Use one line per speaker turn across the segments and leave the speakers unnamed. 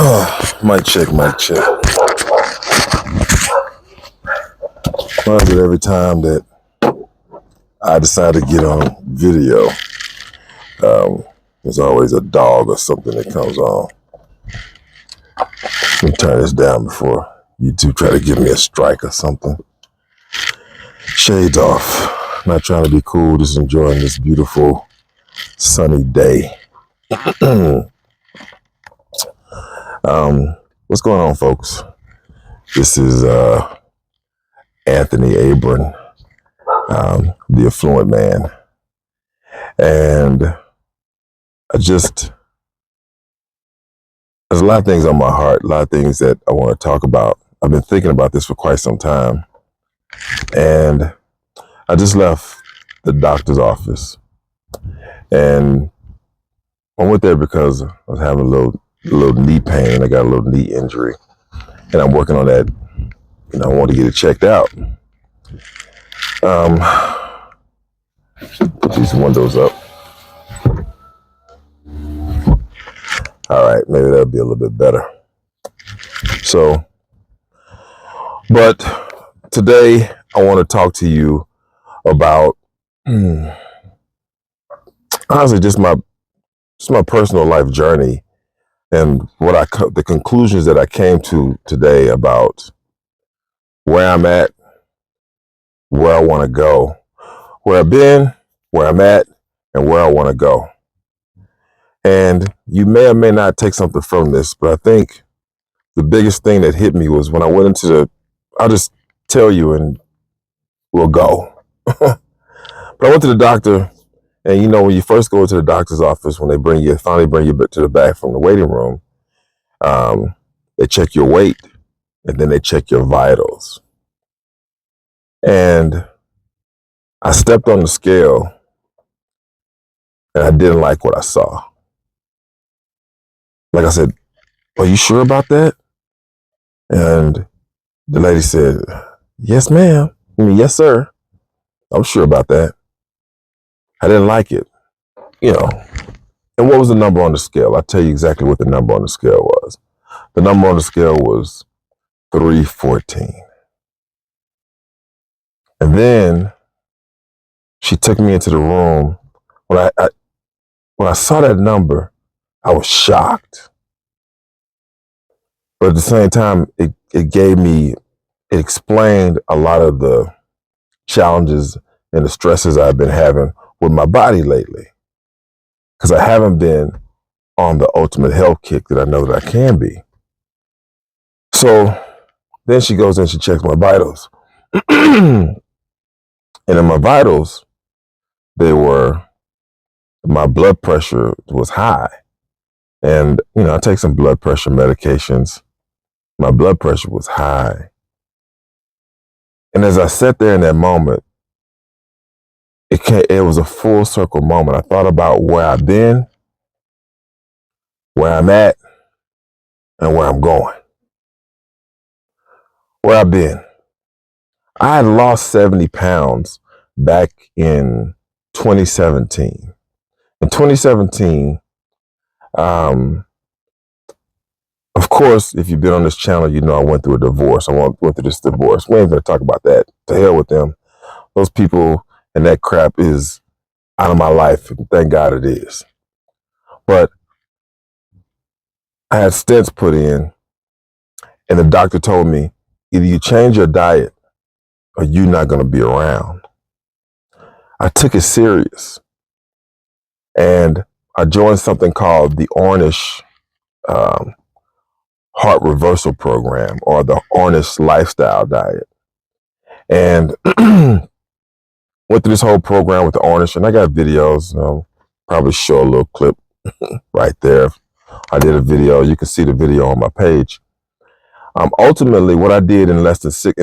Mic check, mic check. Reminds me every time that I decide to get on video, there's always a dog or something that comes on. Let me turn this down before YouTube try to give me a strike or something. Shades off. Not trying to be cool, just enjoying this beautiful sunny day. What's going on, folks? This is Anthony Abram, the Affluent man. And there's a lot of things on my heart, a lot of things that I want to talk about. I've been thinking about this for quite some time. And I just left the doctor's office. And I went there because I was having a little knee pain. I got a little knee injury. And I'm working on that. I want to get it checked out. Put these windows up. All right, maybe that'll be a little bit better. So, but today I want to talk to you about honestly just my personal life journey and the conclusions that I came to today about where I'm at, where I want to go, where I've been, where I'm at, and where I want to go. And you may or may not take something from this, but I think the biggest thing that hit me was when I went I'll just tell you and we'll go. But I went to the doctor, and when you first go to the doctor's office, when they finally bring you to the back from the waiting room, they check your weight and then they check your vitals. And I stepped on the scale and I didn't like what I saw. Like I said, are you sure about that? And the lady said, yes, ma'am. Yes, sir. I'm sure about that. I didn't like it, And what was the number on the scale? I'll tell you exactly what the number on the scale was. The number on the scale was 314. And then she took me into the room. When I saw that number, I was shocked. But at the same time, it explained a lot of the challenges and the stresses I've been having with my body lately. Because I haven't been on the ultimate health kick that I know that I can be. So then she goes in, she checks my vitals. And in my vitals, my blood pressure was high. And, I take some blood pressure medications. My blood pressure was high. And as I sat there in that moment, it was a full circle moment. I thought about where I've been, where I'm at, and where I'm going. Where I've been. I had lost 70 pounds back in 2017. In 2017, of course, if you've been on this channel, I went through a divorce. I went through this divorce. We ain't going to talk about that. To hell with them. Those people and that crap is out of my life. And thank God it is. But I had stents put in, and the doctor told me, either you change your diet or you're not going to be around. I took it serious. And I joined something called the Ornish Heart Reversal Program, or the Ornish Lifestyle Diet. And went through this whole program with the Ornish, and I got videos. Probably show a little clip right there. I did a video. You can see the video on my page. Ultimately, what I did in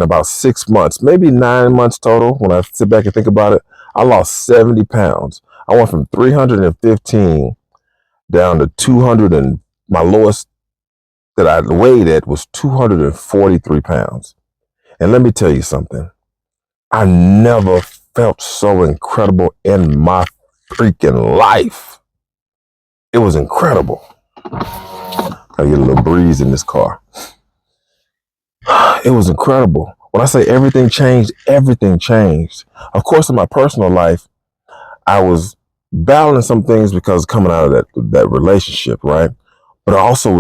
about 6 months, maybe 9 months total, when I sit back and think about it, I lost 70 pounds. I went from 315 down to 200, and my lowest that I weighed at was 243 pounds. And let me tell you something. I never felt so incredible in my freaking life. It was incredible. I get a little breeze in this car. It was incredible. When I say everything changed, everything changed. Of course, in my personal life, I was battling some things because coming out of that relationship, right? But I also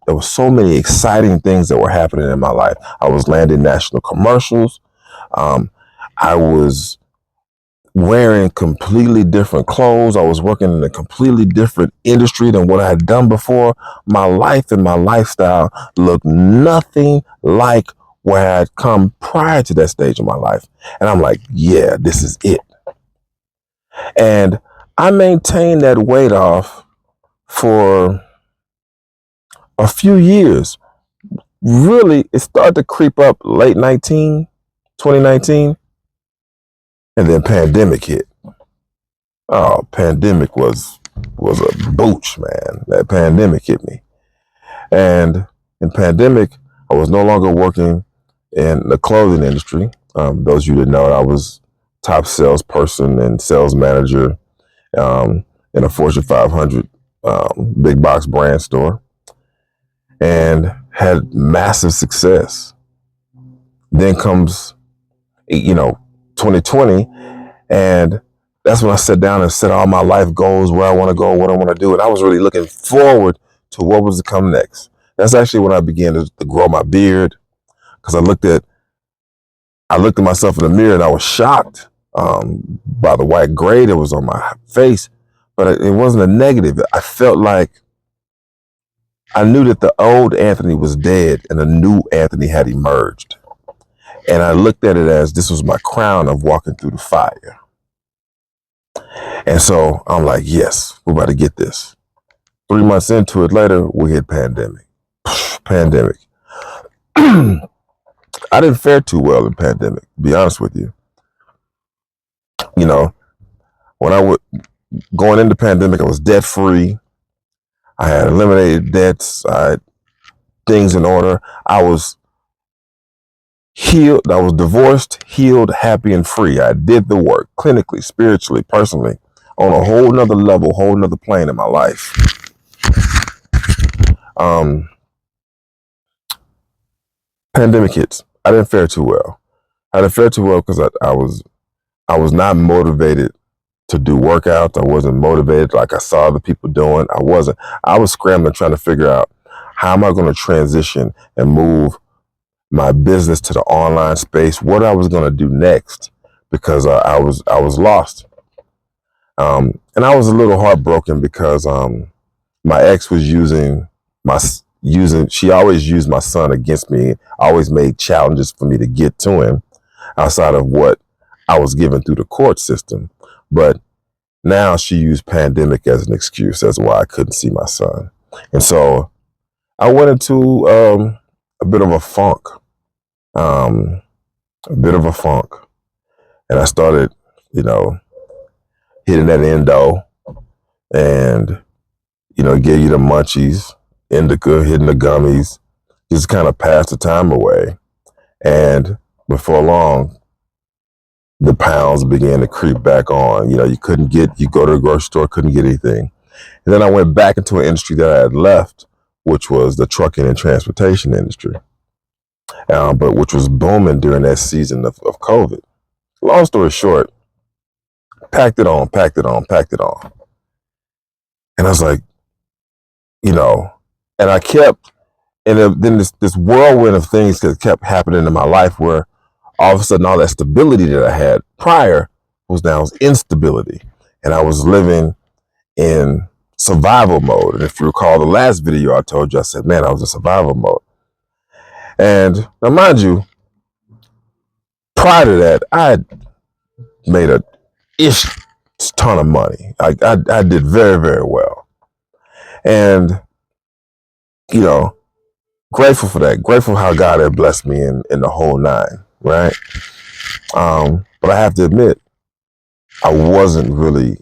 there was so many exciting things that were happening in my life. I was landing national commercials. Um, I was wearing completely different clothes. I was working in a completely different industry than what I had done before. My life and my lifestyle looked nothing like where I had come prior to that stage of my life. And I'm like, yeah, this is it. And I maintained that weight off for a few years. Really, it started to creep up late 2019, and then pandemic hit. Oh, pandemic was a booch, man. That pandemic hit me. And in pandemic, I was no longer working in the clothing industry. Those of you that know, I was top salesperson and sales manager in a Fortune 500 big box brand store, and had massive success. Then comes, 2020, and that's when I sat down and set all my life goals, where I want to go, what I want to do. And I was really looking forward to what was to come next. That's actually when I began to grow my beard, because I looked at myself in the mirror and I was shocked by the white gray that was on my face. But it wasn't a negative. I felt like I knew that the old Anthony was dead and a new Anthony had emerged. And I looked at it as this was my crown of walking through the fire. And so I'm like, yes, we're about to get this. 3 months into it later, we hit pandemic. Pandemic. I didn't fare too well in pandemic, to be honest with you. You know, when I was going into pandemic, I was debt free. I had eliminated debts. I had things in order. I was healed. I was divorced, healed, happy, and free. I did the work clinically, spiritually, personally, on a whole nother level, whole nother plane in my life. Pandemic hits. I didn't fare too well. I didn't fare too well because I was not motivated to do workouts. I wasn't motivated like I saw the people doing. I wasn't. I was scrambling trying to figure out how am I going to transition and move my business to the online space, what I was going to do next, because I was lost. And I was a little heartbroken because my ex was she always used my son against me, always made challenges for me to get to him outside of what I was given through the court system. But now she used pandemic as an excuse as why I couldn't see my son. And so I went into a bit of a funk, And I started, hitting that endo and, give you the munchies, indica, hitting the gummies, just kind of pass the time away. And before long, the pounds began to creep back on. You go to the grocery store, couldn't get anything. And then I went back into an industry that I had left, which was the trucking and transportation industry, but which was booming during that season of COVID. Long story short, packed it on. And I was like, and I kept, and then this whirlwind of things that kept happening in my life where all of a sudden all that stability that I had prior was now instability. And I was living in survival mode. And if you recall the last video I told you, I said, man, I was in survival mode. And now, mind you, prior to that, I had made a ton of money. I did very, very well. And, grateful for that. Grateful how God had blessed me in the whole nine, right? But I have to admit, I wasn't really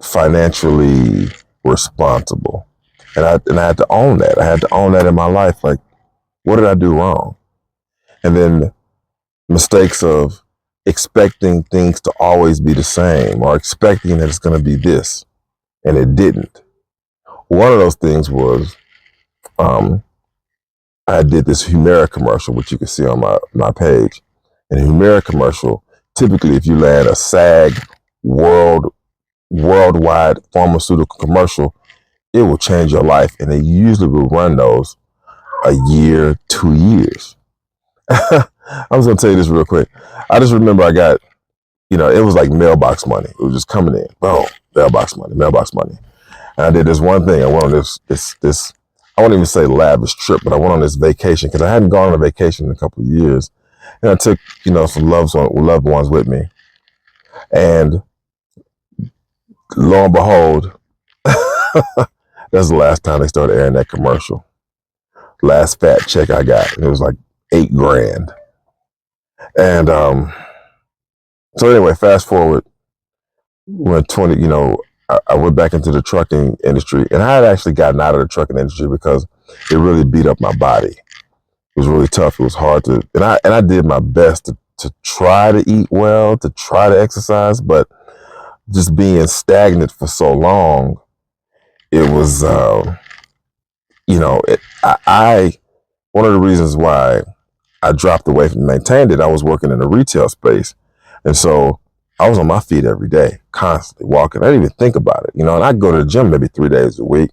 financially responsible. And I had to own that. I had to own that in my life. Like, what did I do wrong? And then mistakes of expecting things to always be the same or expecting that it's going to be this, and it didn't. One of those things was I did this Humira commercial, which you can see on my page. And a Humira commercial, typically if you land a SAG worldwide pharmaceutical commercial, it will change your life. And they usually will run those a year, 2 years. I was gonna tell you this real quick. I just remember I got, it was like mailbox money. It was just coming in. Boom, mailbox money, mailbox money. And I did this one thing. I went on this I won't even say lavish trip, but I went on this vacation because I hadn't gone on a vacation in a couple of years. And I took, some loved ones with me. And lo and behold, that's the last time they started airing that commercial. Last fat check I got, and it was like $8,000. And so anyway, fast forward, when I went back into the trucking industry, and I had actually gotten out of the trucking industry because it really beat up my body. It was really tough. It was hard to, and I did my best to try to eat well, to try to exercise, but just being stagnant for so long, it was, one of the reasons why I dropped away from maintained it. I was working in the retail space, and so I was on my feet every day, constantly walking. I didn't even think about it, and I'd go to the gym maybe 3 days a week,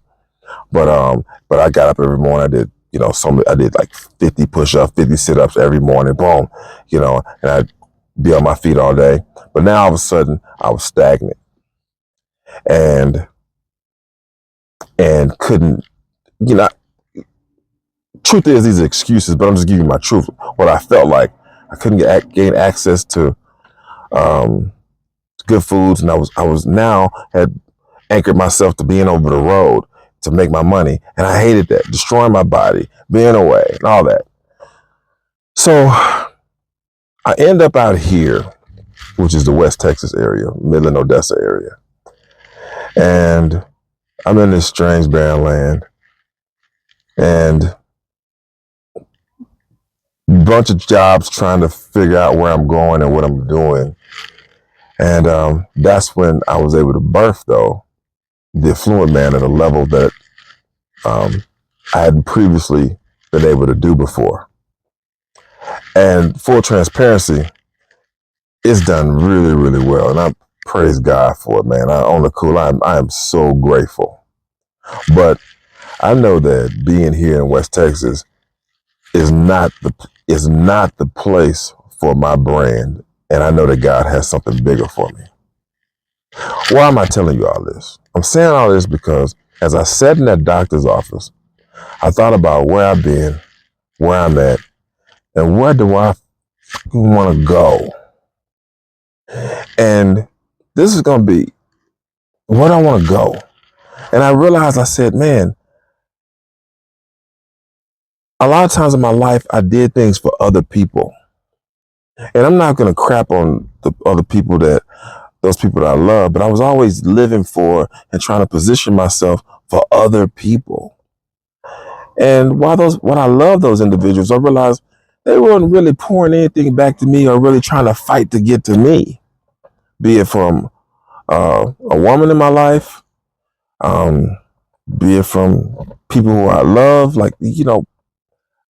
but I got up every morning. I did, I did like 50 push-ups, 50 sit-ups every morning, boom, and I'd be on my feet all day. But now all of a sudden I was stagnant and couldn't, you know, truth is these are excuses, but I'm just giving you my truth. What I felt like I couldn't gain access to good foods, and I was now had anchored myself to being over the road to make my money, and I hated that, destroying my body, being away, and all that. So I end up out here, which is the West Texas area, Midland, Odessa area, and I'm in this strange barren land, and a bunch of jobs trying to figure out where I'm going and what I'm doing. And that's when I was able to birth, though, the Affluent man at a level that I hadn't previously been able to do before. And full transparency, it's done really, really well. And I praise God for it, man. On the cool, I am so grateful. But I know that being here in West Texas is not the place for my brand. And I know that God has something bigger for me. Why am I telling you all this? I'm saying all this because as I sat in that doctor's office, I thought about where I've been, where I'm at, and where do I want to go. And this is going to be where I want to go. And I realized, I said, man, a lot of times in my life, I did things for other people. And I'm not going to crap on the other people those people that I love, but I was always living for and trying to position myself for other people. And when I love those individuals, I realized they weren't really pouring anything back to me or really trying to fight to get to me, be it from a woman in my life, be it from people who I love.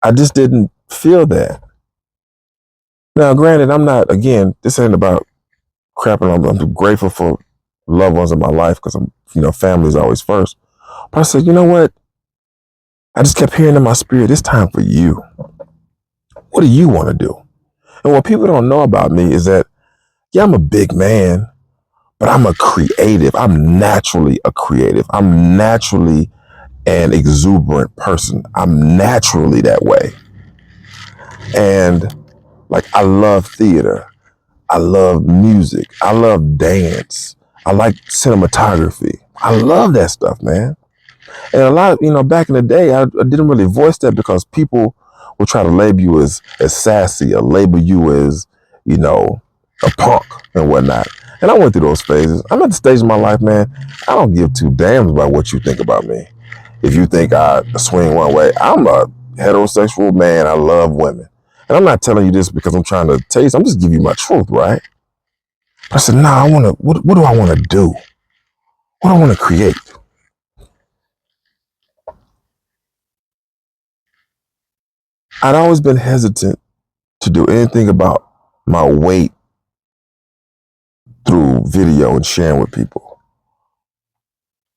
I just didn't feel that. Now, granted, this ain't about crapping on. I'm grateful for loved ones in my life because family is always first. But I said, you know what? I just kept hearing in my spirit, it's time for you. What do you want to do? And what people don't know about me is that, yeah, I'm a big man, but I'm a creative. I'm naturally a creative. I'm naturally an exuberant person. I'm naturally that way. And I love theater. I love music. I love dance. I like cinematography. I love that stuff, man. And a lot of, back in the day, I didn't really voice that because people will try to label you as sassy or label you as, a punk and whatnot. And I went through those phases. I'm at the stage of my life, man, I don't give two damns about what you think about me. If you think I swing one way, I'm a heterosexual man. I love women. And I'm not telling you this because I'm trying to tell you, I'm just giving you my truth, right? I said, what do I want to do? What do I want to create? I'd always been hesitant to do anything about my weight through video and sharing with people.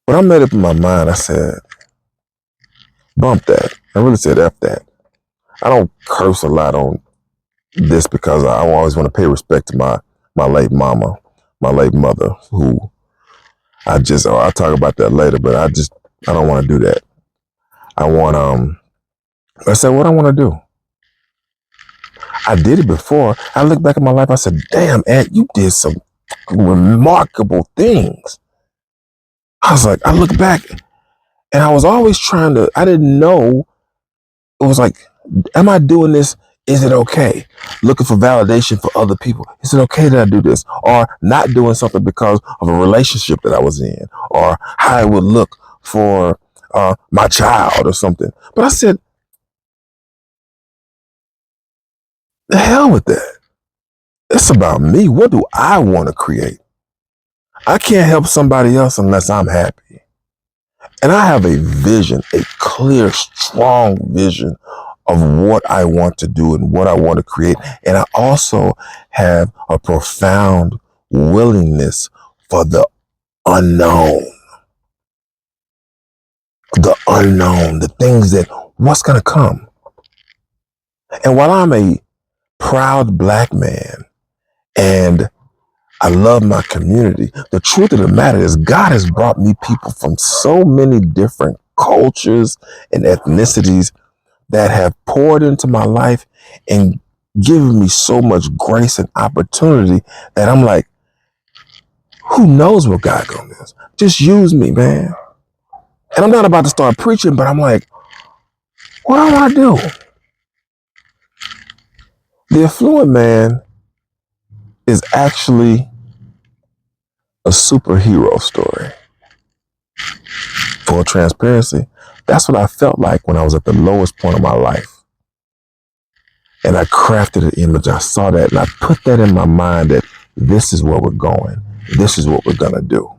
But I made up in my mind, I said, bump that. I really said F that. I don't curse a lot on this because I always want to pay respect to my late mama, my late mother, who I'll talk about that later, but I don't want to do that. I said, what I want to do. I did it before. I look back at my life, I said, damn, Ed, you did some remarkable things. I was like, I look back and I was always I didn't know. It was like, am I doing this? Is it okay? Looking for validation for other people. Is it okay that I do this? Or not doing something because of a relationship that I was in, or how it would look for my child or something. But I said, the hell with that. It's about me. What do I want to create? I can't help somebody else unless I'm happy. And I have a vision, a clear, strong vision of what I want to do and what I want to create. And I also have a profound willingness for the unknown. The unknown, the things that, what's going to come? And while I'm a proud Black man and I love my community, the truth of the matter is God has brought me people from so many different cultures and ethnicities that have poured into my life and given me so much grace and opportunity that I'm like, who knows what God gonna do? Just use me, man. And I'm not about to start preaching, but I'm like, what do I want to do? The Affluent Man is actually a superhero story. Full transparency, that's what I felt like when I was at the lowest point of my life. And I crafted an image. I saw that and I put that in my mind that this is where we're going. This is what we're going to do.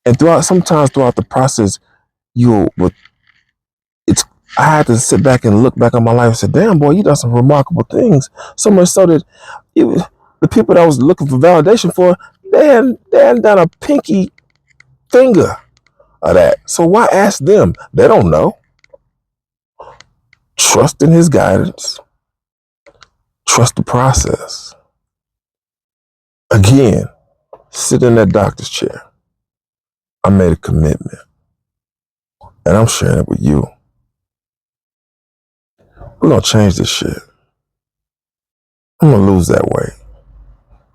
And sometimes throughout the process, I had to sit back and look back on my life and say, damn, boy, you done some remarkable things. So much so that the people that I was looking for validation for, they hadn't done a pinky finger of that. So why ask them? They don't know. Trust in his guidance. Trust the process. Again, sit in that doctor's chair. I made a commitment. And I'm sharing it with you. We're going to change this shit. I'm going to lose that weight.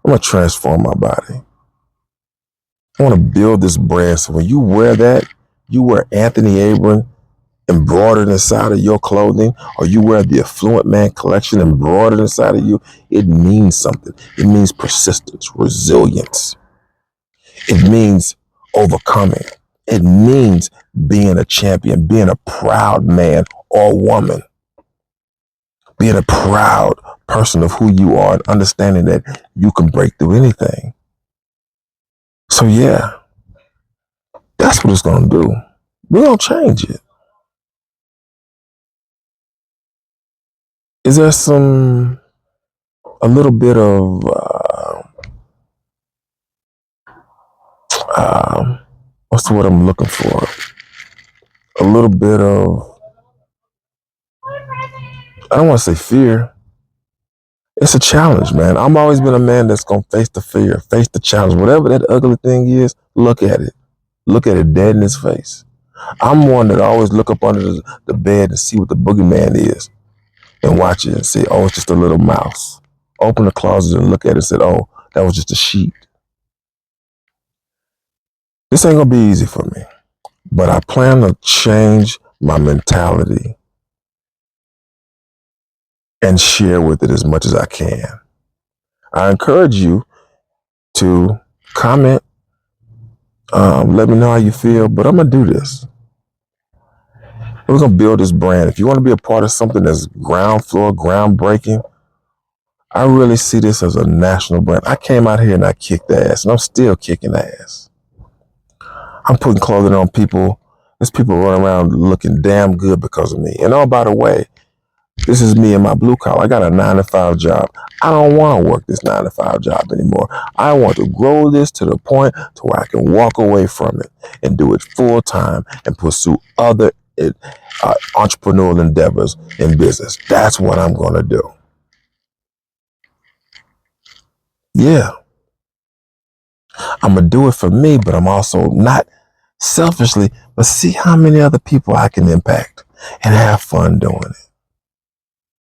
I'm going to transform my body. I want to build this brand so when you wear that, you wear Anthony Abram embroidered inside of your clothing, or you wear the Affluent Man collection embroidered inside of you, it means something. It means persistence, resilience. It means overcoming. It means being a champion, being a proud man or woman, being a proud person of who you are and understanding that you can break through anything. So yeah, that's what it's going to do. We're going to change it. Is there a little bit of, what's the word I'm looking for? A little bit of, I don't want to say fear. It's a challenge, man. I've always been a man that's going to face the fear, face the challenge. Whatever that ugly thing is, look at it. Look at it dead in his face. I'm one that always look up under the bed and see what the boogeyman is and watch it and say, oh, it's just a little mouse. Open the closet and look at it and say, oh, that was just a sheet. This ain't going to be easy for me, but I plan to change my mentality and share with it as much as I can. I encourage you to comment, let me know how you feel, but I'm going to do this. We're going to build this brand. If you want to be a part of something that's ground floor, groundbreaking, I really see this as a national brand. I came out here and I kicked ass, and I'm still kicking ass. I'm putting clothing on people There's people running around looking damn good because of me. And oh, by the way, this is me in my blue collar. I got a 9-to-5 job. I don't want to work this 9-to-5 job anymore. I want to grow this to the point to where I can walk away from it and do it full time and pursue other entrepreneurial endeavors in business. That's what I'm going to do. Yeah, I'm going to do it for me, but I'm also not selfishly, but see how many other people I can impact and have fun doing it.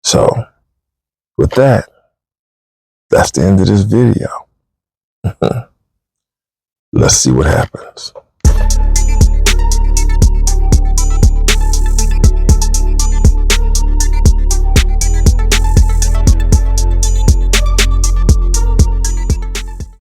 So with that, that's the end of this video. Let's see what happens.